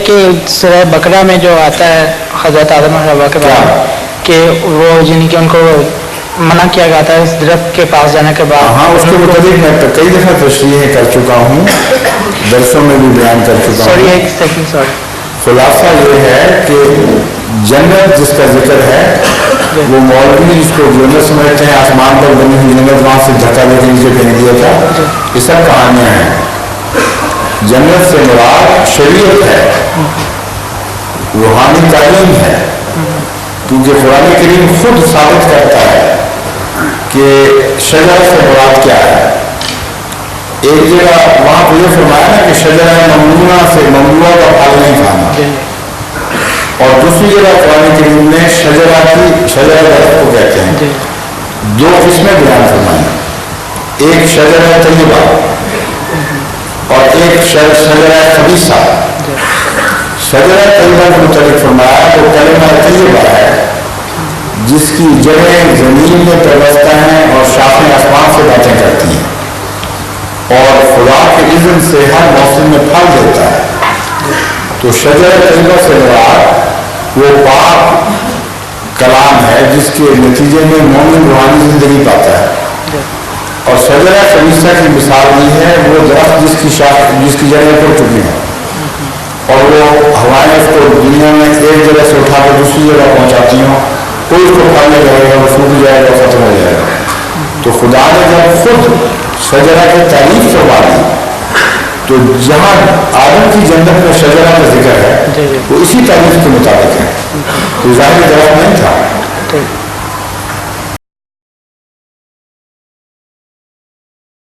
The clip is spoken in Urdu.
کہ سورہ بقرہ میں جو آتا ہے حضرت آدم اور حوا کے بارے میں کہ وہ یعنی کہ ان کو منع کیا گیا تھا اس درخت کے پاس جانے کے بعد. ہاں اس کے متعلق میں کئی دفعہ تشریح کر چکا ہوں, درسوں میں بھی بیان کر چکا ہوں. سوری ایک سیکنڈ سوری. خلاصہ یہ ہے کہ جنت جس کا ذکر ہے وہ مولوی جس کو جنت سمجھتے ہیں, آسمان پر بنی ہوئی جنت وہاں سے دھکا دے کے نیچے پھینک دیا تھا, یہ سب کہانیاں ہیں. جنت سے مراد شریعت ہے, روحانی تعلیم ہے, کیونکہ قرآن کریم خود ثابت کرتا ہے کہ شجرہ سے مراد کیا ہے. ایک جگہ وہاں پہ یہ فرمایا نا کہ شجرہ ممنوعہ سے ممنوعہ کا پھل نہیں کھانا, اور دوسری جگہ قرآن کریم نے شجرہ درخت کو کہتے ہیں. دو قسمیں بیان فرمائیں, ایک شجرہ طیبہ اور ایک شجرہ خبیثہ. شجرہ طیبہ کے متعلق فرمایا تو کلمہ طیبہ ہے جس کی جڑیں زمین میں پیوستہ ہیں اور شاخیں آسمان سے باتیں کرتی ہیں, اور خدا کے اذن سے ہر موسم میں پھل دیتا ہے. تو شجرہ طیبہ سے مراد وہ پاک کلام ہے جس کے نتیجے میں مومن روحانی زندگی پاتا ہے. اور شجرہ خبیثہ کی مثال یہ ہے وہ درخت جس کی جڑیں پڑ چکی ہیں اور وہ ہوائیں اس کو دنیا میں ایک جگہ سے اٹھا کر دوسری جگہ پہنچاتی ہوں, کوئی اس کو پھل نہیں رہے گا, وہ سوکھ جائے گا, ختم ہو جائے گا. تو خدا نے جب خود شجرہ کی تعریف کروا دی تو جہاں آدم کی جنت میں شجرہ کا ذکر ہے وہ اسی تعریف کے مطابق ہے, تو ظاہر درخت نہیں تھا.